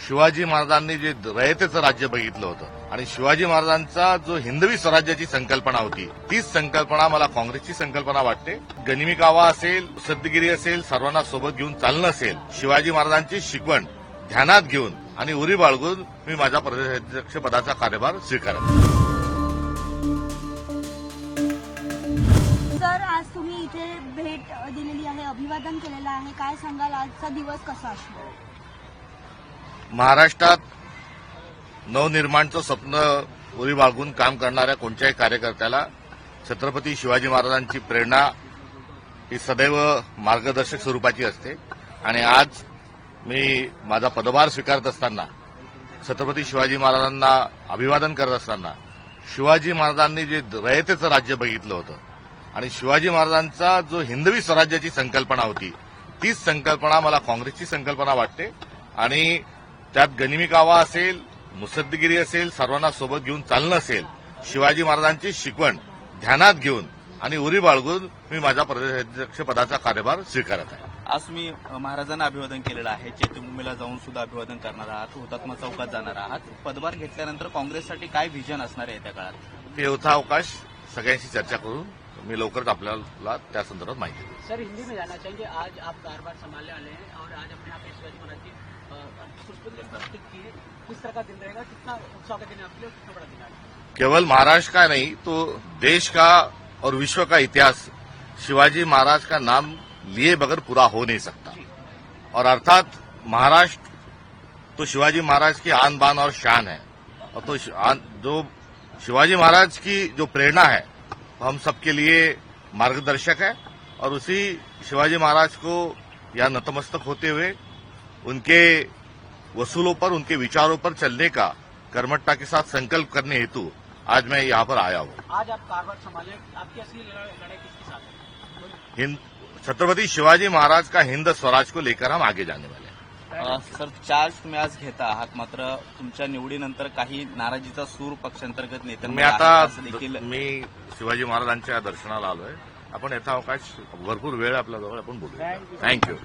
शिवाजी महाराजांनी जे रयतेचं राज्य बघितलं होतं आणि शिवाजी महाराजांचा जो हिंदवी स्वराज्याची संकल्पना होती तीच संकल्पना मला काँग्रेसची संकल्पना वाटते. गनिमी कावा असेल, सद्गिरी असेल, सर्वांना सोबत घेऊन चालणं असेल, शिवाजी महाराजांची शिकवण ध्यानात घेऊन आणि उरी बाळगून मी माझा प्रदेशाध्यक्ष पदाचा कार्यभार स्वीकारला. सर, आज तुम्ही इथे भेट दिलेली आहे, अभिवादन केलेलं आहे, काय सांगाल आजचा दिवस कसा असणार? महाराष्ट्रात नवनिर्माणचं स्वप्न उरी बाळगून काम करणाऱ्या कोणत्याही कार्यकर्त्याला छत्रपती शिवाजी महाराजांची प्रेरणा ही सदैव मार्गदर्शक स्वरूपाची असते. आणि आज मी माझा पदभार स्वीकारत असताना छत्रपती शिवाजी महाराजांना अभिवादन करत असताना शिवाजी महाराजांनी जे रयतेचं राज्य बघितलं होतं आणि शिवाजी महाराजांचा जो हिंदवी स्वराज्याची संकल्पना होती तीच संकल्पना मला काँग्रेसची संकल्पना वाटते. आणि त्यात गनिमी कावा असेल, मुसद्दगिरी असेल, सर्वांना सोबत घेऊन चालणं असेल, शिवाजी महाराजांची शिकवण ध्यानात घेऊन आणि उरी बाळगून मी माझा प्रदेशाध्यक्ष पदाचा कार्यभार स्वीकारत आहे. आज तुम्ही महाराजांना अभिवादन केलेलं आहे, चैत्यभूमीला जाऊन सुद्धा अभिवादन करणार आहात, हुतात्मा चौकात जाणार आहात. पदभार घेतल्यानंतर काँग्रेससाठी काय व्हिजन असणार आहे त्या काळात? ते यथावकाश सगळ्यांशी चर्चा करून मी लवकरच आपल्याला त्या संदर्भात माहिती देईन. सर, हिंदी में जाना चाहिए. आज आप कारभार संभालने वाले हैं और आज अपने यहाँ पे शिवाजी महाराज की पुष्पांजलि प्रस्तुत की है. किस तरह का दिन रहेगा, कितना उत्साह का दिन है आपके लिए, कितना बड़ा दिन है? केवल महाराष्ट्र का नहीं तो देश का और विश्व का इतिहास शिवाजी महाराज का नाम लिए बगैर पूरा हो नहीं सकता. और अर्थात महाराष्ट्र तो शिवाजी महाराज की आन बान और शान है. और तो जो शिवाजी महाराज की जो प्रेरणा है हम सबके लिए मार्गदर्शक है. और उसी शिवाजी महाराज को या नतमस्तक होते हुए उनके वसूलों पर, उनके विचारों पर चलने का कर्मठता के साथ संकल्प करने हेतु आज मैं यहाँ पर आया हूँ. आज आप कारभार संभाले, आपकी असली लड़ाई किसके साथ है? छत्रपती शिवाजी महाराज का हिंद स्वराज को लेकर हम आगे जाने वाले हैं. सर, चार्ज तुम्ही आज घेता आहात, मात्र तुमच्या निवडीनंतर काही नाराजीचा सूर पक्षांतर्गत मी नेत्यांमध्ये आता आहे असं देखील मी शिवाजी महाराजांच्या दर्शनाला आलोय. आपण यथावकाश भरपूर वेळ आपल्याजवळ आपण बोलूया. थँक्यू.